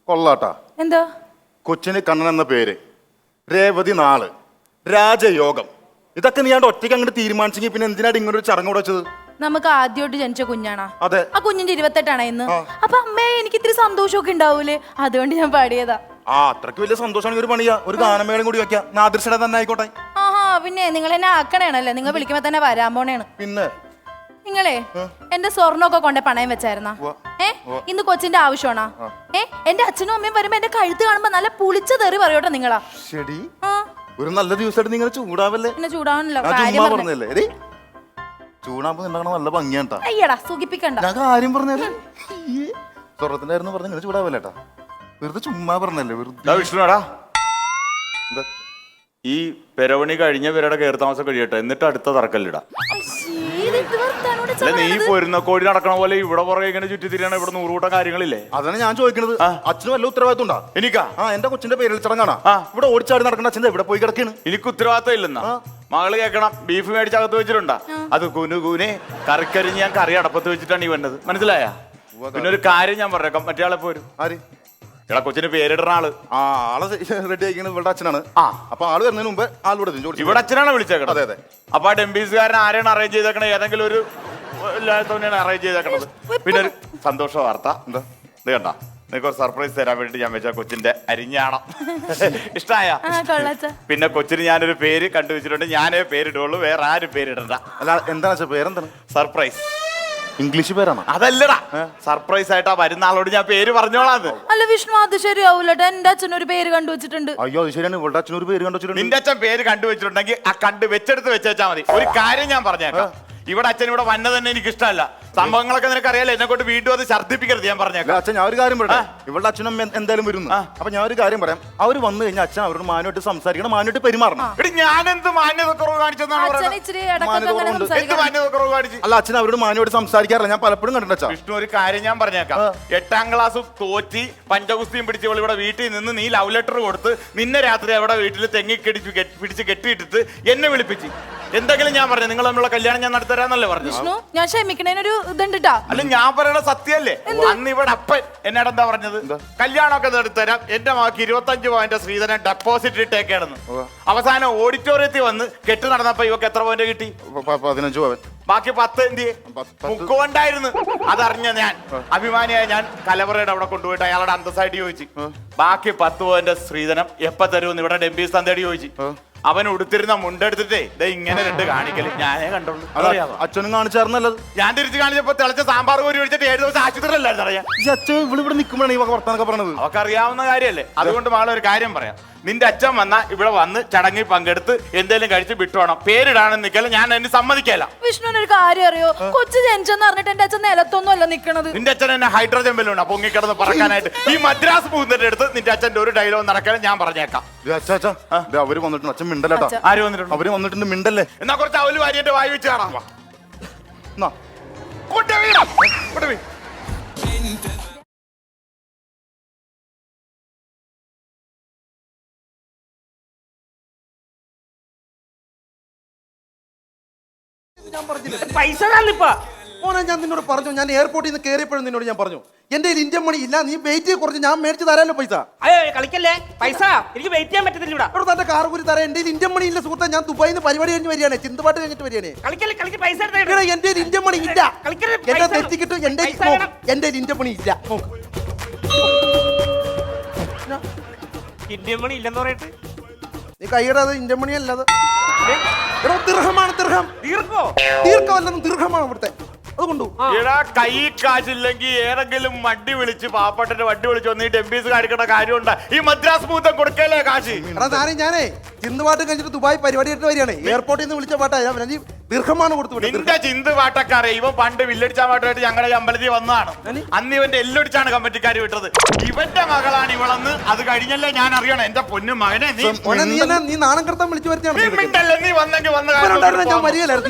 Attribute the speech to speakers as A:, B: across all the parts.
A: കൊള്ളാട്ടാ.
B: എന്താ
A: കൊച്ചിന് കണ്ണൻ എന്ന പേര്, രേവതി നാള്, രാജയോഗം, ഇതൊക്കെ നീ ഒറ്റയ്ക്ക് അങ്ങോട്ട് തീരുമാനിച്ചെങ്കിൽ പിന്നെ എന്തിനാണ് ഇങ്ങനെ ഒരു ചടങ്ങ് വെച്ചത്?
B: നമുക്ക് ആദ്യമായിട്ട് ജനിച്ച കുഞ്ഞാണോ?
A: അതെ.
B: ആ കുഞ്ഞിന്റെ 28 ഇന്ന്. അപ്പൊ അമ്മേ എനിക്ക് ഇത്തിരി സന്തോഷമൊക്കെ ഉണ്ടാവൂലേ, അതുകൊണ്ട് ഞാൻ പാടിയതാ.
A: അത്രക്ക് വലിയ സന്തോഷമാണ് ഒരു പണിയാ. ഒരു ഗാനമേളം കൂടി വെക്കാം, നാദൃശ്യത തന്നെ ആയിക്കോട്ടെ.
B: പിന്നെ നിങ്ങൾ എന്നെ ആക്കണേണല്ലേ, നിങ്ങൾ വിളിക്കുമ്പോ തന്നെ വരാൻ പോണേണ്.
A: പിന്നെ
B: നിങ്ങളെ എന്റെ സ്വർണ്ണമൊക്കെ കൊണ്ടേ പണയം വെച്ചായിരുന്ന? ഇന്ന് കൊച്ചിന്റെ ആവശ്യമാണോ? എന്റെ അച്ഛനും അമ്മയും വരുമ്പോ എന്റെ കഴുത്ത് കാണുമ്പോ നല്ല പുളിച്ച തെറി പറയോട്ടെ നിങ്ങളാ.
A: ശരി, ഒരു നല്ല ദിവസമായിട്ട് നിങ്ങൾ ചൂടാവല്ലേ.
B: പിന്നെ ചൂടാവണല്ലോ,
A: ചൂടാകുമ്പോ നിന്നെ നല്ല ഭംഗിയാട്ടാ.
B: അയ്യടാ സുഖിപ്പിക്കണ്ട,
A: ഞാൻ കാര്യം പറഞ്ഞല്ലേ. സ്വർണത്തിന്റെ കാര്യം പറഞ്ഞ നിങ്ങൾ ചൂടാവല്ലേട്ടാ, വെറുതെ ചുമ്മാ പറഞ്ഞല്ലേ. വെറുതെ
C: വിഷ്ണുടാ, ഈ പെരവണി കഴിഞ്ഞ പേരുടെ കയറി താമസം കഴിയട്ടെ, എന്നിട്ട് അടുത്ത തറക്കല്ലിടാ. നീ പൊരുന്ന കോഴി നടക്കണ പോലെ ഇവിടെ പുറകെ ഇങ്ങനെ ചുറ്റി തിരിയാണ്. ഇവിടെ 100 കൂട്ടം കാര്യങ്ങളില്ലേ?
A: അതാണ് ഞാൻ ചോദിക്കുന്നത്. അച്ഛന് വല്ല ഉത്തരവാദിത്വം ഉണ്ടാ? എനിക്കാ എന്റെ കൊച്ചിന്റെ പേരിൽ ചടങ്ങാണ്. ഇവിടെ ഓടിച്ചാടി നടക്കുന്ന അച്ഛൻ എവിടെ പോയി കിടക്കാണ്? എനിക്ക്
C: ഉത്തരവാദിത്തം ഇല്ലെന്നാ മകള് കേൾക്കണം. ബീഫ് മേടിച്ചകത്ത് വെച്ചിട്ടുണ്ടാ, അത് കുനുകൂനെ കറിക്കരിഞ്ഞ് ഞാൻ കറി അടപ്പത്ത് വെച്ചിട്ടാണ് ഈ വന്നത്, മനസ്സിലായ? പിന്നെ ഒരു കാര്യം ഞാൻ പറഞ്ഞേക്കാം, മറ്റേ ആളെ പോരും.
A: ആര്?
C: എടാ കൊച്ചിന് പേരിടുന്ന ആള്.
A: ആളെ റെഡി ആയിരിക്കുന്നത് ഇവളുടെ അച്ഛനാണ്. അപ്പൊ ആള് വരുന്നതിന് മുമ്പ് ആളോട്
C: ഇവിടെ അച്ഛനാണ് വിളിച്ചേക്കണത്.
A: അതെ അതെ.
C: അപ്പൊ ആ ഡെംബീസുകാരൻ ആരെയാണ് അറേഞ്ച് ചെയ്തേക്കണത്? ഏതെങ്കിലും ഒരു ഇല്ലാത്തവനെയാണ് അറേഞ്ച് ചെയ്തേക്കണത്. പിന്നെ ഒരു സന്തോഷ വാർത്ത, എന്താ ഇത് കണ്ട, നിനക്ക് ഒരു സർപ്രൈസ് തരാൻ വേണ്ടി ഞാൻ വെച്ച കൊച്ചിന്റെ അരിഞ്ഞാണം. ഇഷ്ടായ? പിന്നെ കൊച്ചിന് ഞാനൊരു പേര് കണ്ടുവച്ചിട്ടുണ്ട്. ഞാനേ പേരിടുള്ളൂ, വേറെ ആരും പേരിടണ്ട.
A: അല്ല എന്താണ് പേരെന്താണ്?
C: സർപ്രൈസ്.
A: ഇംഗ്ലീഷ് പേരാണ്?
C: അതല്ലടാ, സർപ്രൈസ് ആയിട്ടാ വരുന്ന ആളോട് ഞാൻ പേര് പറഞ്ഞോളാന്ന്.
B: അല്ല വിഷ്ണു, അത് ശരിയാവൂലട്ടോ. എന്റെ അച്ഛൻ ഒരു പേര് കണ്ടുവച്ചിട്ടുണ്ട്.
A: അയ്യോ അത് ശരിയാണ്, ഇവളുടെ അച്ഛൻ ഒരു പേര് കണ്ടുവച്ചിട്ടുണ്ട്.
C: നിന്റെ അച്ഛൻ പേര് കണ്ടുവച്ചിട്ടുണ്ടെങ്കിൽ ആ കണ്ടു വെച്ചെടുത്ത് വെച്ചാൽ മതി. ഒരു കാര്യം ഞാൻ പറഞ്ഞേക്കാം, ഇവിടെ അച്ഛൻ ഇവിടെ വന്നത് തന്നെ എനിക്ക് ഇഷ്ടമല്ല. സംഭവങ്ങളൊക്കെ നിനക്ക് അറിയാലോ, എന്നെ കൊണ്ട് വീണ്ടും അത് ഛർദ്ദിപ്പിക്കരുത്. ഞാൻ പറഞ്ഞേക്കാം
A: അച്ഛൻ, ഞാൻ ഒരു കാര്യം പറയാം. ഇവളുടെ അച്ഛനും എന്തായാലും വരുന്നു. അപ്പൊ ഞാൻ ഒരു കാര്യം പറയാം, അവർ വന്നു കഴിഞ്ഞാൽ അച്ഛൻ അവരോട് മാനുമായിട്ട് സംസാരിക്കണം, മാനുമായിട്ട് പെരുമാറണം.
C: ഞാനെന്ത് മാന്യത കുറവ് കാണിച്ചെന്നാണ്?
A: അല്ല അച്ഛൻ അവരോട് മാനുമായിട്ട് സംസാരിക്കാറില്ല, ഞാൻ പലപ്പോഴും കണ്ടിട്ടുണ്ട്.
C: വിഷ്ണു, ഒരു കാര്യം ഞാൻ പറഞ്ഞേക്കാം, 8ാം ക്ലാസ് തോറ്റി പഞ്ചഗുസ്തിയും പിടിച്ച് ഇവിടെ വീട്ടിൽ നിന്ന് നീ ലവ് ലെറ്റർ കൊടുത്ത് നിന്നെ രാത്രി അവിടെ വീട്ടിൽ തെങ്ങി പിടിച്ച് കെട്ടിയിട്ടിട്ട് എന്നെ വിളിപ്പിച്ച്. എന്തെങ്കിലും ഞാൻ പറഞ്ഞു, നിങ്ങൾ തമ്മിലുള്ള കല്യാണം ഞാൻ നടത്തരാന്നല്ലേ പറഞ്ഞു?
B: ഞാൻ ക്ഷമിക്കണേനൊരു ഇതുണ്ടാ.
C: അല്ല ഞാൻ പറയണ സത്യമല്ലേ? അന്ന് ഇവിടെ അപ്പൻ എന്നോട് എന്താ പറഞ്ഞത്? കല്യാണമൊക്കെ നടത്തരാം, എന്റെ മകൾക്ക് 25 പവന്റെ ശ്രീധരൻ ഡെപ്പോസിറ്റ് ഇട്ടേക്കാണെന്ന്. അവസാനം ഓഡിറ്റോറിയത്തിൽ വന്ന് കെട്ട് നടന്നപ്പോ ഇവക്ക് എത്ര പവന്റെ കിട്ടി?
A: 15 പവൻ.
C: ബാക്കി 10 എന്തിയെ? മുക്കുണ്ടായിരുന്നു. അതറിഞ്ഞ ഞാൻ അഭിമാനിയായ ഞാൻ കലവറയുടെ അവിടെ കൊണ്ടുപോയിട്ട് അയാളുടെ അന്തസ്സായിട്ട് ചോദിച്ചു, ബാക്കി 10 പവന്റെ ശ്രീധനം എപ്പ തരുമെന്ന് ഇവിടെ ഡെംബീസ് തന്തേടി ചോദിച്ചു. അവൻ ഉടുത്തിരുന്ന മുണ്ടെടുത്തിട്ടേ ഇങ്ങനെ 2 കാണിക്കല് ഞാനേ കണ്ടുള്ളൂ.
A: അച്ഛനും കാണിച്ചായിരുന്നല്ലത്.
C: ഞാൻ തിരിച്ചു കാണിച്ചപ്പോ തിളച്ച സാമ്പാർ കോരി ഒഴിച്ചിട്ട് 7 ദിവസം ആശുപത്രിയിലായിരുന്നു അറിയാം.
A: അച്ഛൻ ഇവിടെ നിൽക്കുമ്പോഴാണ് ഈ വർത്താനൊക്കെ പറഞ്ഞത്.
C: അവർക്ക് അറിയാവുന്ന കാര്യമല്ലേ. അതുകൊണ്ട് മകളെ ഒരു കാര്യം പറയാം, നിന്റെ അച്ഛൻ വന്നാ ഇവിടെ വന്ന് ചടങ്ങിൽ പങ്കെടുത്ത് എന്തേലും കഴിച്ച് വിട്ടോണം. പേരിടാണെന്ന് നിൽക്കല, ഞാൻ എന്നെ സമ്മതിക്കല.
B: വിഷ്ണുവിന് ഒരു കാര്യം അറിയോ? കൊച്ചു ജനിച്ചെന്ന് പറഞ്ഞിട്ട് എന്റെ അച്ഛൻ നിലത്തൊന്നും അല്ല നിക്കണത്.
C: നിന്റെ അച്ഛൻ എന്നെ ഹൈഡ്രജൻ ബലൂണാ പൊങ്ങിക്കിടന്ന് പറക്കാനായിട്ട്. ഈ മദ്രാസ് പൂന്നിന്റെ അടുത്ത് നിന്റെ അച്ഛന്റെ ഒരു ഡയലോഗ് നടക്കാൻ ഞാൻ പറഞ്ഞേക്കാം.
A: അവര് വന്നിട്ടുണ്ട്, അച്ഛൻ മിണ്ടല്ലേട്ടാ.
C: ആര് വന്നിട്ടുണ്ട്?
A: അവര് വന്നിട്ടുണ്ട്, മിണ്ടല്ലേ.
C: എന്നാ കുറച്ച് അവല് വാരിയുടെ വായി വെച്ച് കാണാം.
D: പൈസ തന്നിപ്പോ
E: മോനെ ഞാൻ നിന്നോട് പറഞ്ഞു, ഞാൻ എയർപോർട്ടിൽ നിന്ന് കയറിയപ്പോഴും നിന്നോട് ഞാൻ പറഞ്ഞു എന്റെ കയ്യിൽ ഇന്ത്യൻ മണി ഇല്ല, നീ വെയിറ്റ് കുറച്ച് ഞാൻ മേടിച്ച് തരാമല്ലോ പൈസ.
D: അയ്യോ കളിക്കല്ലേ, പൈസ എനിക്ക് വെയിറ്റ് ചെയ്യാൻ പറ്റത്തില്ല.
E: ഇവിടെ തന്റെ കാർ കൂടി തരാം. എന്റെ ഇന്ത്യൻ മണി ഇല്ല സുഹൃത്തെ, ഞാൻ ദുബായിൽ നിന്ന് പരിപാടി കഴിഞ്ഞ് വരികയാണ്, ചിന്തപാട്ട് കഴിഞ്ഞിട്ട് വരികയാണ്.
D: കളിക്കല്ലേ പൈസ
E: എന്റെ ഇന്ത്യൻ മണി ഇല്ല, എന്റെ തെറ്റിക്കിട്ടും എന്റെ ഇന്ത്യൻ മണി ഇല്ല.
D: ഇന്ത്യൻ മണി ഇല്ലെന്ന് പറയട്ടെ,
E: നീ കൈയിടാതെ ഇന്ത്യൻ മണി അല്ലാതെ ദീർഘമാണ്. ദീർഘമല്ലെന്നും ദീർഘമാണ് ഇവിടുത്തെ. അതുകൊണ്ടു
C: കൈ കാശില്ലെങ്കിൽ ഏതെങ്കിലും വണ്ടി വിളിച്ച് പാവപ്പെട്ടന്റെ വണ്ടി വിളിച്ച് വന്ന് ഈ ഡെംബീസ് കാണിക്കേണ്ട കാര്യമുണ്ട്. ഈ മദ്രാസ് മൂത്തം കൊടുക്കല്ലേ കാശ്?
E: ഞാനേ ചിന്തുപാട്ട് കഴിഞ്ഞിട്ട് ദുബായ് പരിപാടി ആയിട്ട് വരികയാണ്. എയർപോർട്ടിൽ നിന്ന് വിളിച്ച പാട്ടാ ദീർഘമാണ് കൊടുത്തു.
C: നിന്റെ ചിന്ത് പാട്ടക്കാരെ ഇവൻ പണ്ട് വില്ലടിച്ചാൻ പാട്ടായിട്ട് ഞങ്ങളുടെ അമ്പലത്തിൽ വന്നതാണ്. അന്ന് ഇവന്റെ എല്ലൊടിച്ചാണ് കമ്മിറ്റിക്കാർ വിട്ടത്. ഇവന്റെ മകളാണ് ഇവളെന്ന് അത് കഴിഞ്ഞല്ലേ ഞാൻ അറിയണം. എന്റെ പൊന്നു മകനെ
E: നീ നാണം കടത്താൻ വിളിച്ചു വരുത്തിയാണ്.
C: നീ വന്നെങ്കിൽ വന്ന
E: ഞാൻ വരികയില്ലായിരുന്നു.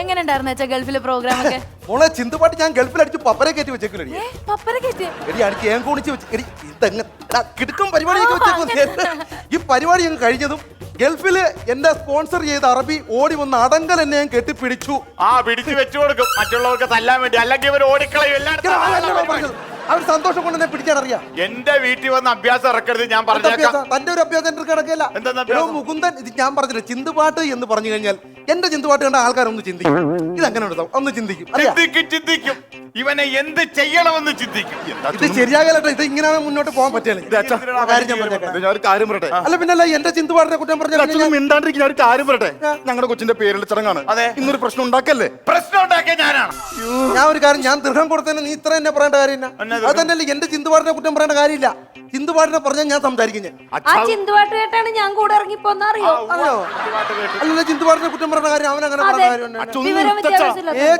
B: എങ്ങനെ ഉണ്ടായിരുന്നു ഗൾഫിലെ പ്രോഗ്രാം ഒക്കെ?
E: മോളെ ചിന്തുപാട്ട് ഞാൻ ഗൾഫിൽ അടിച്ച് പപ്പരെ കയറ്റി വെച്ചേക്കില്ല. കിടക്കും പരിപാടി ഈ പരിപാടി കഴിഞ്ഞതും ഗൾഫില് എന്നെ സ്പോൺസർ ചെയ്ത അറബി ഓടി വന്ന് അടങ്കൽ എന്നെ ഞാൻ കെട്ടിപ്പിടിച്ചു.
C: ആ പിടിച്ചു വെച്ചു കൊടുക്കും മറ്റുള്ളവർക്ക് തല്ലാൻ വേണ്ടി, അല്ലെങ്കിൽ ഇവർ ഓടിക്കളയും എല്ലായിടത്തും.
E: അവർ സന്തോഷം കൊണ്ട് എന്നെ പിടിക്കാൻ അറിയാം.
C: എന്റെ വീട്ടിൽ വന്ന് അഭ്യാസം ഇറക്കരുത് ഞാൻ പറഞ്ഞേക്കാം.
E: തന്റെ ഒരു അഭ്യാസം എന്റെ കിടക്കില്ല.
C: എന്തെന്ന് അഭ്യാസം?
E: മുകുന്ദൻ, ഇത് ഞാൻ പറഞ്ഞില്ല, ചിന്തുപാട്ട് എന്ന് പറഞ്ഞു കഴിഞ്ഞാൽ എന്റെ ചിന്തുപാട്ട് കണ്ട ആൾക്കാരൊന്ന് ചിന്തിക്കും. ഇതങ്ങനെ ഉണ്ടാവും, ഒന്ന് ചിന്തിക്കും.
C: ചിന്തിക്കും ഇവനെ എന്ത് ചെയ്യണമെന്ന് ചിന്തിക്കും.
E: ഇത് ശരിയാകലട്ടെ, ഇത് ഇങ്ങനെ മുന്നോട്ട് പോകാൻ പറ്റില്ല.
A: ഞാൻ ഒരു കാര്യം പറയട്ടെ.
E: അല്ല പിന്നല്ല എന്റെ ചിന്തുപാട്ടിനെ കുറ്റം പറഞ്ഞാൽ
A: മിണ്ടാണ്ടിരിക്കുന്ന ഒരു കാര്യം പറയട്ടെ. ഞങ്ങളുടെ കൊച്ചിന്റെ പേരിൽ ചടങ്ങാണ്.
C: അതെ.
A: ഇന്നൊരു പ്രശ്നം ഉണ്ടാക്കല്ലേ?
C: പ്രശ്നം ഉണ്ടാക്കിയ ഞാനാണ്.
E: ഞാൻ ഒരു കാര്യം, ഞാൻ ദൃഢം കൊടുത്തതിന് നീ ഇത്ര എന്നെ പറയേണ്ട കാര്യമില്ല. അത് തന്നെയല്ലേ എന്റെ ചിന്തുപാട്ടിനെ കുറ്റം പറയേണ്ട കാര്യമില്ല. ചിന്തുപാട്ടിനെ പറഞ്ഞാൽ ഞാൻ സംസാരിക്കും. ഞാൻ
F: ആ ചിന്തുപാട്ട് കേട്ടാണ് ഞാൻ കൂടെ ഇറങ്ങിപ്പോന്ന അറിയോ?
E: അല്ലല്ല, ചിന്തുപാട്ടിനെ കുറ്റം പറയേണ്ട കാര്യം അവൻ അങ്ങനെ പറഞ്ഞ കാര്യം.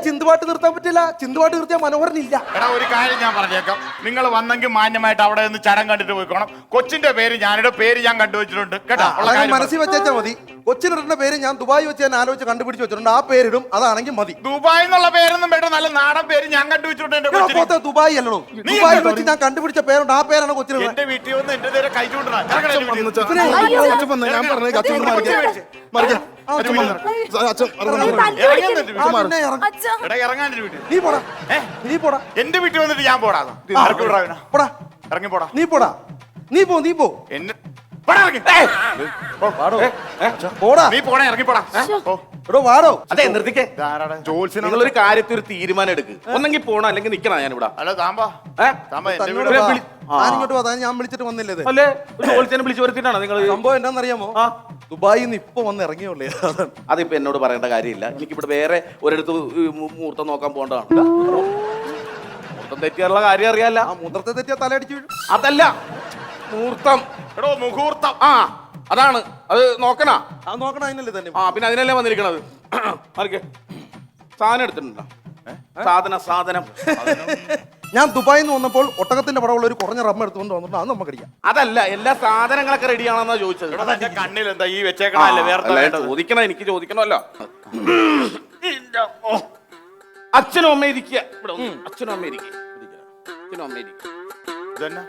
E: ചിന്തുപാട്ട് നിർത്താൻ പറ്റില്ല. ചിന്തുപാട്ട് നിർത്തിയാൽ മനോഹരനില്ല.
C: എടാ ഒരു കാര്യം ഞാൻ പറഞ്ഞേക്കാം, നിങ്ങൾ വന്നെങ്കിൽ മാന്യമായിട്ട് അവിടെ നിന്ന് ചടങ്ങ് കണ്ടിട്ട് പോയിക്കോണം. കൊച്ചിന്റെ പേര് ഞാനിവിടെ പേര് ഞാൻ കണ്ടുവച്ചിട്ടുണ്ട് കേട്ടോ.
E: മനസ്സിൽ വെച്ചാൽ മതി. കൊച്ചിനിടുന്ന പേര് ഞാൻ ദുബായ് വെച്ച് ഞാൻ ആലോചിച്ച് കണ്ടുപിടിച്ച് വെച്ചിട്ടുണ്ട്. ആ പേരിടും, അതാണെങ്കിൽ മതി.
C: ദുബായ് എന്നുള്ള പേരൊന്നും വേണ്ട, നല്ല നാടൻ പേര് ഞാൻ കണ്ടുവച്ചിട്ടുണ്ട്. എന്റെ കൊച്ചിന്.
E: ദുബായ് അല്ലല്ലോ, ദുബായ് വെച്ച് ഞാൻ കണ്ടുപിടിച്ച പേരുണ്ട്. ആ പേരാണ് കൊച്ചിന്.
C: എന്റെ വീട്ടിൽ വന്ന് എന്റെ നേരെ കൈ ചൂണ്ടണം.
A: ഞാൻ പറഞ്ഞ
C: ഇറങ്ങാൻ വീട്ടിൽ
E: നീ പോടാ, നീ പോടാ.
C: എന്റെ വീട്ടിൽ വന്നിട്ട് ഞാൻ പോടാ.
E: പോടാ,
C: ഇറങ്ങി പോടാ.
E: നീ പോടാ, നീ പോ, നീ പോ.
C: എന്നെ
E: പോടാ,
C: നീ പോടാ, ഇറങ്ങി പോടാ.
E: എടോ വാടോ.
G: അതെ നിർത്തിക്കേ.
A: ജോത്സ്യനാണ്.
G: നിങ്ങളൊരു കാര്യത്തിൽ ഒരു തീരുമാനം എടുക്ക്. ഒന്നെങ്കിൽ പോണം അല്ലെങ്കിൽ നിക്കണം. ഞാനിവിടെ
C: ഹലോ താമ്പാ, താമ്പാ എന്റെ
E: തന്നോട്
C: വീട്
E: വാ. ഞാനിങ്ങോട്ട് വാ, ഞാൻ വിളിച്ചിട്ട് വന്നില്ലേ ഇത്.
G: അല്ലേ ഒരു ജോത്സ്യനെ വിളിച്ചു വരുത്തിട്ടാണ് നിങ്ങൾ.
E: സംഭവം എന്താണെന്നറിയാമോ? ദുബായിൽ നിന്ന് ഇപ്പൊ വന്ന് ഇറങ്ങിയുള്ളേ. അതാണ്.
G: അതിപ്പോ എന്നോട് പറയേണ്ട കാര്യമില്ല. എനിക്കിവിടെ വേറെ ഒരിടത്ത് മുഹൂർത്തം നോക്കാൻ പോകേണ്ടതാണ്. മുഹൂർത്തം തെറ്റിയുള്ള കാര്യം അറിയാല്ല.
E: ആ മുദ്രത്തെ തെറ്റിയാ തലയടിച്ച് വീഴും.
G: അതല്ല മുഹൂർത്തം.
C: എടോ മുഹൂർത്തം.
G: ആ അതാണ്, അത് നോക്കണ.
E: ആ നോക്കണം, അതിനല്ലേ തന്നെ.
G: ആ പിന്നെ അതിനല്ലേ വന്നിരിക്കണത്. ആർക്ക് സാധനം എടുത്തിട്ടുണ്ടോ? സാധനം
E: ഞാൻ ദുബായിൽ നിന്ന് വന്നപ്പോൾ ഒട്ടകത്തിന്റെ പടമുള്ള ഒരു കുറഞ്ഞ റമ്മ എടുത്തുകൊണ്ട് വന്നിട്ട് അത് നമുക്കറിയാം.
G: അതല്ല, എല്ലാ സാധനങ്ങളൊക്കെ റെഡിയാണെന്നാ ചോദിച്ചത്.
C: എടാ എന്റെ കണ്ണിൽ എന്താ ഈ വെച്ചേക്കണല്ലേ? വേറെ
G: ചോദിക്കണം, എനിക്ക് ചോദിക്കണമല്ലോ. അച്ഛനും അമ്മ ഇരിക്കുക. ഇവിടെ അച്ഛനും അമ്മ ഇരിക്കുക. അച്ഛനും അമ്മ ഇരിക്കുക.
C: ഇതന്നെ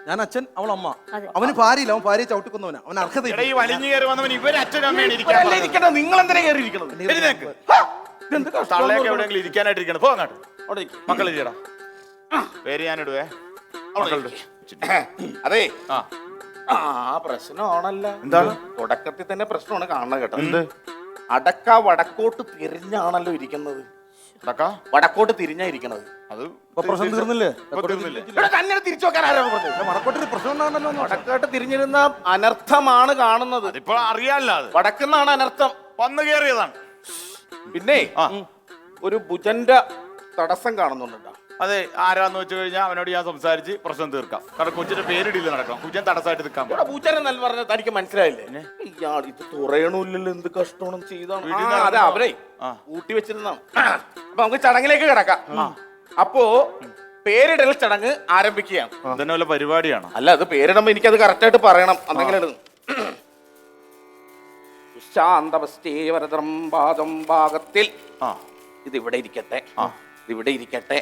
E: ഞാൻ അച്ഛൻ, അവൾ അമ്മ. അവന് ഭാര്യയില്ല, അവൻ ഭാര്യയെ ചവിട്ടിക്കുന്നവനാ. അവൻ അർഹതയില്ല.
C: ഈ വലിഞ്ഞു കയറി വന്നവൻ ഇവര് അച്ഛനും അമ്മയാണ് ഇരിക്കാൻ
G: ഇവരല്ലേ ഇരിക്കട്ടെ, നിങ്ങൾ എന്തിനാ കയറി ഇരിക്കണത്?
C: തള്ളയൊക്കെ എവിടെയെങ്കിലും ഇരിക്കാനായിട്ട് ഇരിക്കണം. പോ അങ്ങോട്ട്.
G: അവിടെ ഇരിക്ക്.
C: മക്കള് ചെയ്യടാ. പേര് ഞാനിടുവേ.
G: അതെ
C: ആ
G: ആ പ്രശ്നമാണല്ല.
C: എന്താണ്?
G: തുടക്കത്തിൽ തന്നെ പ്രശ്നമാണ് കാണുന്നത് കേട്ടോ. എന്ത്? അടക്ക വടക്കോട്ട് തിരിഞ്ഞാണല്ലോ ഇരിക്കുന്നത്. വടക്കോട്ട് തിരിഞ്ഞാ ഇരിക്കണത്.
C: അത്
E: പ്രശ്നം തീർന്നില്ലേ?
C: ഇപ്പൊ തീർന്നില്ലേ?
G: ഇവിടെ തന്നെ തിരിച്ചു വെക്കാൻ ആരാണ് പറഞ്ഞത്?
E: വടക്കോട്ടൊരു പ്രശ്നം ഉണ്ടാകണല്ലോ.
G: വടക്കോട്ട് തിരിഞ്ഞിരുന്ന അനർത്ഥമാണ് കാണുന്നത്.
C: അതിപ്പോ അറിയാല്ല. അത്
G: വടക്കുന്നാണ് അനർത്ഥം.
C: വന്നു കയറിയതാണ്.
G: പിന്നെ
C: ആ
G: ഒരു ഭുജന്റെ തടസ്സം കാണുന്നുണ്ടോ?
C: അതെ, ആരാന്ന് വെച്ച് കഴിഞ്ഞാൽ അവനോട് ഞാൻ സംസാരിച്ച് പ്രശ്നം തീർക്കാം. കാരണം കൊച്ചിന്റെ പേരിടില്ല നടക്കണം. കുജൻ തടസ്സമായിട്ട് നിൽക്കാൻ
G: ഇവിടെ ഭൂചരൻ നല്ല പറഞ്ഞ തനിക്ക് മനസ്സിലായില്ലേ? ഇയാൾ ഇത് തുറയണില്ലല്ലോ, എന്ത് കഷ്ടമാണ് ചെയ്താണ്. അതെ, അവരെ ഊട്ടി വെച്ചിരുന്നാണ്. അപ്പൊ നമുക്ക് ചടങ്ങിലേക്ക് കിടക്കാം. അപ്പോ പേരിടൽ ചടങ്ങ് ആരംഭിക്കുകയാണ്.
C: ഇതന്നെ വല്ല പരിപാടിയാണ്.
G: അല്ല, അത് പേരിടുമ്പോ എനിക്കത് കറക്റ്റ് ആയിട്ട് പറയണം. എന്തെങ്കിലും ശാന്തവസ്ഥേവരതം പാദം ഭാഗത്തിൽ ഇതിവിടെ ഇരിക്കട്ടെ, ഇതിവിടെ ഇരിക്കട്ടെ.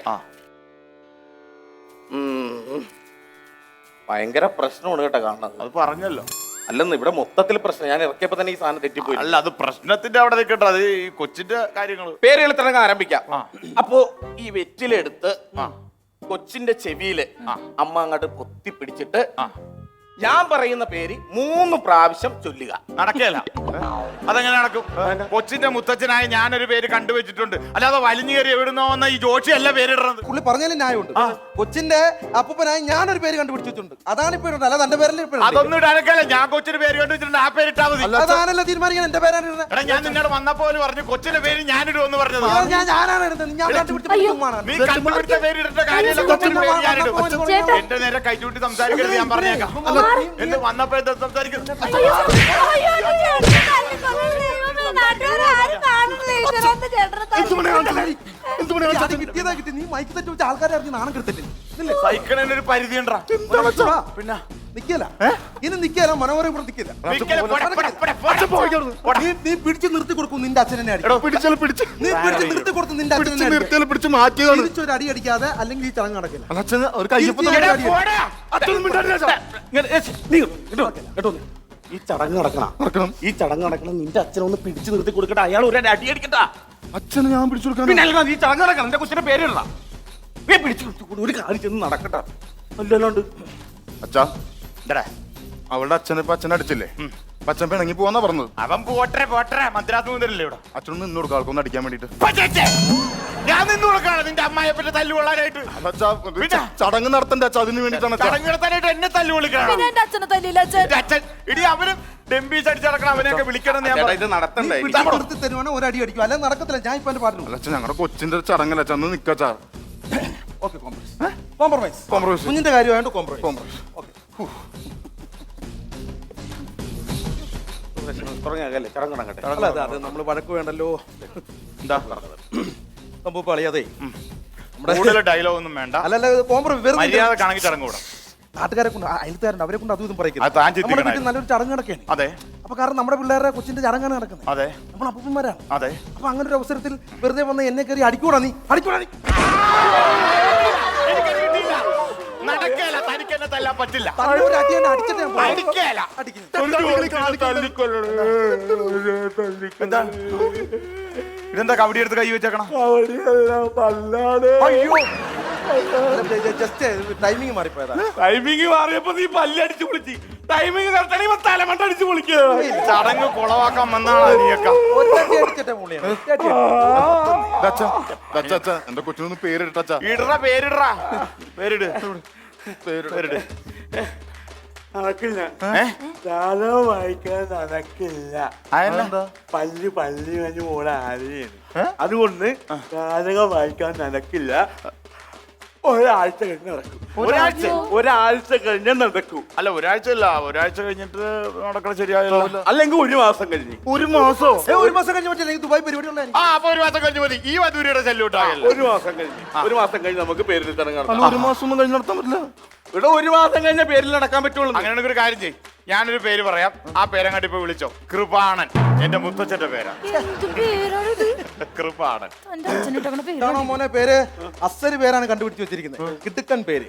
G: ഭയങ്കര പ്രശ്നമാണ് കേട്ടോ കാണുന്നത്.
C: അത് പറഞ്ഞല്ലോ.
G: അല്ലെന്ന് ഇവിടെ മൊത്തത്തിൽ പ്രശ്നം. ഞാൻ ഇറക്കിയപ്പോ തന്നെ ഈ സാധനം തെറ്റിപ്പോയി.
C: അല്ല, അത് പ്രശ്നത്തിന്റെ അവിടെ നിൽക്കട്ടെ. അത് ഈ കൊച്ചിന്റെ കാര്യങ്ങൾ.
G: പേരുകൾ തുടങ്ങാൻ ആരംഭിക്കാം. അപ്പോ ഈ വെറ്റിലെടുത്ത് കൊച്ചിന്റെ ചെവിയില് അമ്മ അങ്ങോട്ട് പൊത്തി പിടിച്ചിട്ട് ഞാൻ പറയുന്ന പേര് 3 പ്രാവശ്യം ചൊല്ലുക.
C: നടക്കുകയല്ല. അതെങ്ങനെ നടക്കും? കൊച്ചിന്റെ മുത്തച്ഛനായ ഞാനൊരു പേര് കണ്ടുവച്ചിട്ടുണ്ട്. അല്ലാതെ വലിഞ്ഞു കയറി എവിടുന്നോ വന്ന ഈ ജോഷി അല്ല പേരിടുന്നത്.
E: പുള്ളി പറഞ്ഞാലും ന്യായമുണ്ട്. കൊച്ചിന്റെ അപ്പൂപ്പനായി ഞാനൊരു പേര് കണ്ടുപിടിച്ചിട്ടുണ്ട്. അതാണ് ഇപ്പൊ ഇടുന്നത്. അല്ല തന്റെ പേരല്ലേ ഇപ്പൊ?
C: അതൊന്നും ഇടാനൊക്കെയല്ല. ഞാൻ കൊച്ചിന് പേര് കണ്ടുവച്ചിട്ടുണ്ട്. ആ പേരിട്ടാ മതി.
E: അതാണല്ലോ തീരുമാനിക്കാൻ. എന്റെ പേരാണ് ഇടുന്നത്.
C: എടാ, ഞാൻ നിന്നോട് വന്നപ്പോലെ പറഞ്ഞു കൊച്ചിന്റെ പേര് ഞാനിടുമെന്ന് പറഞ്ഞത്.
E: ഞാനാണ് ഇടുന്നത്. ഞാൻ കണ്ടുപിടിച്ച
C: നീ കണ്ടുപിടിച്ച പേര് ഇടേണ്ട കാര്യമില്ല. കൊച്ചിന്റെ പേര് ഞാനിടും. എന്റെ നേരെ കൈചൂട്ടി സംസാരിക്കരുത്, ഞാൻ പറഞ്ഞേക്കാം. എന്ന് വന്നപ്പോ എന്താ സംസാരിക്കുന്നത്?
E: കിട്ടിയതാ കിട്ടി. നീ മൈക്ക് തെറ്റി വെച്ച ആൾക്കാരെ അറിഞ്ഞ് നാണം കെടുത്തില്ലേ?
C: സഹിക്കണതിനൊരു പരിധി ഉണ്ടാ.
E: പിന്നെ നിക്കല ഇനി നിക്കല മനോഹരം ഇവിടെ നിക്കില്ല
C: നിക്കല്, പോടാ, പോടാ, പോടാ, പോടാ.
E: നീ പിടിച്ച് നിർത്തി കൊടുക്കും നിന്റെ അച്ഛനെ അടിക്കും
A: പിടിച്ച്
E: നീ പിടിച്ച് നിർത്തി കൊടുത്തു നിന്റെ അച്ഛനെ
A: നിർത്തിയാൽ പിടിച്ച് മാറ്റിയതാണ്.
E: തിരിച്ചൊരു അടി അടിക്കാതെ അല്ലെങ്കിൽ ഈ ചടങ്ങ് നടക്കില്ല
A: അല്ല അച്ഛൻ ഒരു കയ്യപ്പ്
C: എടാ, പോടാ.
A: അച്ഛനും മിണ്ടാതിരി രാജാ.
G: കേട്ടോ ഈ ചടങ്ങ് നടക്കണം ഈ ചടങ്ങ് നടക്കണം നിന്റെ അച്ഛനൊന്ന് പിടിച്ചു നിർത്തി കൊടുക്കട്ടെ അയാൾ ഒരു അടി അടിക്കട്ടാ
A: അച്ഛന് ഞാൻ പിടിച്ചു കൊടുക്കാൻ
G: പിന്നെ അല്ല, ഈ ചടങ്ങ് നടക്കണം എന്റെ കൊച്ചിന്റെ പേരിടണം നീ പിടിച്ചു നിർത്തി കൊടു, ഒരു കാര്യം ചെന്ന് നടക്കട്ടെ അല്ലല്ലോണ്ട്
A: അച്ഛാ
C: എന്താടാ?
A: അവളുടെ അച്ഛനെ ഇപ്പൊ അച്ഛനെ അടിച്ചില്ലേ അപ്പൊ അച്ഛൻ പിണങ്ങി പോവാന്നാ പറഞ്ഞത്.
C: അവൻ പോട്ടെ മദ്രാസ് മുതലല്ലേ ഇവിടെ.
A: അച്ഛനൊന്ന് നിന്ന് കൊടുക്കാം ആൾക്കൊന്ന് അടിക്കാൻ വേണ്ടിട്ട്.
C: പച്ചേ, ഞാൻ നിന്ന് കൊടുക്കാണ് നിന്റെ അമ്മായി പറ്റി തല്ലുകൊള്ളാനായിട്ട്.
A: ചടങ്ങ് നടത്തണ്ടേ അച്ഛാ, അതിന് വേണ്ടിട്ടാണ് അച്ഛാ.
C: ചടങ്ങ് നടത്താനായിട്ട് എന്നെ തല്ലുകൊള്ളിക്കണം.
B: പിന്നെ എന്റെ അച്ഛനെ തല്ലിയില്ല അച്ഛൻ.
C: അച്ഛൻ ഇടി അവര് ഡെമ്പീസ് അടിച്ചടക്കണം, അവനെയൊക്കെ വിളിക്കണം എന്ന് ഞാൻ
G: ചേട്ടാ,
C: പറഞ്ഞു.
G: ഇത് നടത്തണ്ടേ
E: പിടിച്ച് നിർത്തി തരുവാണ് ഒരു അടി അടിക്കും അല്ലെങ്കിൽ നടക്കത്തില്ല. ഞാൻ ഇപ്പൊ എന്റെ പാട്ടിന്
A: അല്ല അച്ഛൻ ഞങ്ങളുടെ കൊച്ചിന്റെ ചടങ്ങല്ല അച്ഛൻ ഒന്ന് നിക്കാച്ചാ.
E: Okay compromise
A: Compromise.
E: കുഞ്ഞിന്റെ കാര്യമായിട്ട് കോംപ്രമൈസ്
G: തുടങ്ങിയാകല്ലേ ചടങ്ങ് നടക്കട്ടെ
E: അല്ല അത് നമ്മൾ വഴക്ക് വേണ്ടല്ലോ.
C: എന്താ
E: സംഭവം അളിയാതെ
C: കൂടുതൽ ഡയലോഗ് ഒന്നും വേണ്ട.
E: അല്ലല്ല കോംപ്രമൈസ്
C: മര്യാദ കണക്കി ചടങ്ങ് കൂടാ.
E: നാട്ടുകാരെ കൊണ്ട് അയൽക്കാരുണ്ട് അവരെ കൊണ്ട് അതും ഇതും
C: അത് താൻ
E: പറയിക്കുന്നത്
C: ചിന്തിക്കണം.
E: നമ്മുടെ വീട്ടിൽ നല്ലൊരു ചടങ്ങ് നടക്കുകയാണ്.
C: അതെ
E: അപ്പൊ കാരണം നമ്മുടെ പിള്ളേരുടെ കൊച്ചിന്റെ ചടങ്ങാണ് നടക്കുന്നത്.
C: അതെ
E: നമ്മൾ അപ്പന്മാരാണ്.
C: അതെ.
E: അപ്പൊ അങ്ങനെ ഒരു അവസരത്തിൽ വെറുതെ വന്ന് എന്നെ കയറി അടിക്കൂടാ നീ
C: എനിക്കത് കിട്ടിയില്ല. നടക്കേല, തനിക്ക് എന്നെ തല്ലാൻ പറ്റില്ല.
E: തന്നെ ഒരു അടി എന്നെ അടിച്ചിട്ട് ഞാൻ പോകാം.
C: അടിക്കേല.
E: അടിക്കുന്നു.
C: എന്താ ഇതെന്താ കബഡി എടുത്ത് കൈ വെച്ചേക്കണം? അയ്യോ,
E: ജസ്റ്റ് ടൈമിങ് മാറിപ്പോയതാ.
G: ടൈമിങ് മാറിയപ്പോ നീ പല്ലടിച്ച് വിളിച്ച് ടൈമിങ് കറക്റ്റാണെങ്കിൽ തലമണ്ട അടിച്ച് വിളിക്കുക
C: ചടങ്ങ് കുളവാക്കാൻ വന്നാണ് നീയൊക്കെ.
E: ഒറ്റ അടിച്ചിട്ടേ പുള്ളിയാണ്. ഒറ്റ അടി.
A: അച്ഛാ എന്റെ കൊച്ചിനൊന്ന് പേരിട്ടച്ചാ.
C: ഇടറ പേരിടറാ, പേരിട് പേരിട്.
H: നടക്കില്ല
C: ഏ?
H: ജാതകം വായിക്കാൻ നടക്കില്ല
C: അതെന്താ?
H: പല്ല് കഴിഞ്ഞ് പോണ ആരെയാണ് അതുകൊണ്ട് ജാതകം വായിക്കാൻ നടക്കില്ല. ഒരാഴ്ച കഴിഞ്ഞ് നടക്കും. ഒരാഴ്ച കഴിഞ്ഞ് നടക്കും.
C: അല്ല ഒരാഴ്ച അല്ല, ഒരാഴ്ച കഴിഞ്ഞിട്ട് നടക്കണ ശരിയായല്ലോ.
H: അല്ലെങ്കിൽ ഒരു മാസം കഴിഞ്ഞ്.
A: ഒരു മാസോ?
E: ഒരു മാസം കഴിഞ്ഞ് പറ്റില്ല എനിക്ക് ദുബായ് പരിപാടി ഉള്ള
C: ആ അപ്പൊ ഒരു മാസം കഴിഞ്ഞ് മതി. ഈ വധൂരിയുടെ ശല്യൂട്ടായല്ലോ.
G: ഒരു മാസം കഴിഞ്ഞ് നമുക്ക് പേരിൽ ചടങ്ങ് നടത്താം.
A: ഒരു മാസം ഒന്നും കഴിഞ്ഞ് നടത്താൻ പറ്റില്ല.
G: ഇവിടെ ഒരു മാസം കഴിഞ്ഞ പേരിൽ നടക്കാൻ പറ്റുള്ളൂ.
C: അങ്ങനെയാണെങ്കിൽ ഒരു കാര്യം ചെയ്യും, ഞാനൊരു പേര് പറയാം, ആ പേരങ്ങാട്ട് ഇപ്പൊ വിളിച്ചോ. കൃപാണൻ, എന്റെ മുത്തച്ഛന്റെ പേരാ.
B: എന്ത് പേരാണിത്?
C: കൃപാണൻ.
B: എന്റെ അച്ഛനിട്ടങ്ങനെ പേര്.
E: ഇതാണോ മോനെ പേര്? അസല് പേരാണ് കണ്ടുപിടിച്ച് വെച്ചിരിക്കുന്നത്. കിടുക്കൻ പേര്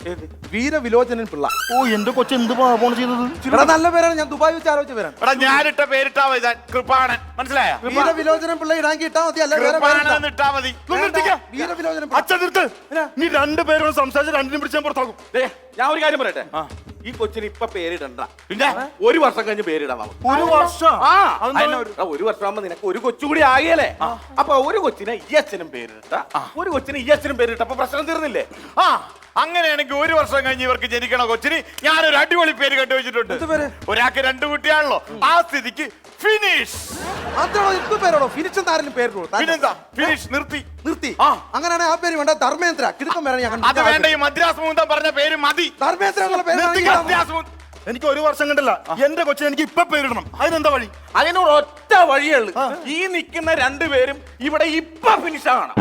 E: വീരവിലോചനൻ പിള്ള.
A: ഓ എന്റെ കൊച്ചു എന്ത് പാപമാണ് ചെയ്തത്?
E: ഇവിടെ നല്ല പേരാണ്. ഞാൻ ദുബായ് വെച്ച് ആലോചിച്ച പേരാണ്.
C: എടാ ഞാനിട്ട പേരിട്ടാ മതി, ഇതാ, കൃപാണൻ. മനസ്സിലായ?
E: വീരവിലോചനൻ പിള്ള ഇടാൻ കിട്ടാ മതി. അല്ല വേറെ
C: കൃപാണൻ ഇട്ടാ മതി.
E: വീരവിലോചനൻ പിള്ള.
A: അച്ഛൻ നിർത്ത്. നീ രണ്ടുപേരോട് സംസാരിച്ച് രണ്ടിനും പിടിച്ചാൽ പുറത്താക്കും.
G: ദേ, ഞാൻ ഒരു കാര്യം പറയട്ടെ, ഈ കൊച്ചിന് ഇപ്പൊ പേരിടണ്ട. പിന്നെ ഒരു വർഷം കഴിഞ്ഞ് പേരിടാം നമുക്ക്.
A: ഒരു വർഷം?
G: ഒരു വർഷം ആകുമ്പോ നിനക്ക് ഒരു കൊച്ചുകൂടി ആകിയല്ലേ. അപ്പൊ ഒരു കൊച്ചിനെ ഈ അച്ഛനും പേരിട്ട, ഒരു കൊച്ചിന് ഈ അച്ഛനും പേരിട്ട, അപ്പൊ പ്രശ്നം തീർന്നില്ലേ?
C: ആ അങ്ങനെയാണെങ്കിൽ ഒരു വർഷം കഴിഞ്ഞ് ഇവർക്ക് ജനിക്കണ കൊച്ചിന് ഞാനൊരു അടിപൊളി പേര് കണ്ടുവച്ചിട്ടുണ്ട്. ഒരാൾക്ക് 2 കുട്ടിയാണല്ലോ. ആ സ്ഥിതിക്ക് ഫിനിഷ്.
E: അതാണോ ഇപ്പൊ പേരാണോ? ഫിനിഷ് താരനും പേരിട്ടു.
C: പിന്നെന്താ ഫിനിഷ്? നിർത്തി.
E: അങ്ങനെയാണെങ്കിൽ ആ പേര് വേണ്ട. ധർമ്മേന്ദ്ര കിടുക്കൻ പേരാണ്. ഞാൻ
C: അത് വേണ്ട, ഈ മദ്രാസ് മൂന്തം പറഞ്ഞ പേര് മതി.
E: ധർമ്മേന്ദ്ര എന്നുള്ള പേര്
C: മദ്രാസ് മൂന്തം.
A: എനിക്ക് ഒരു വർഷം കണ്ടല്ല, എന്റെ കൊച്ചിന് എനിക്ക് ഇപ്പൊ പേരിടണം. അതിനെന്താ വഴി?
G: അതിനൊരു ഒറ്റ വഴിയുള്ളൂ. ഈ നിൽക്കുന്ന 2 പേരും ഇവിടെ ഇപ്പൊ ഫിനിഷ് ആവണം.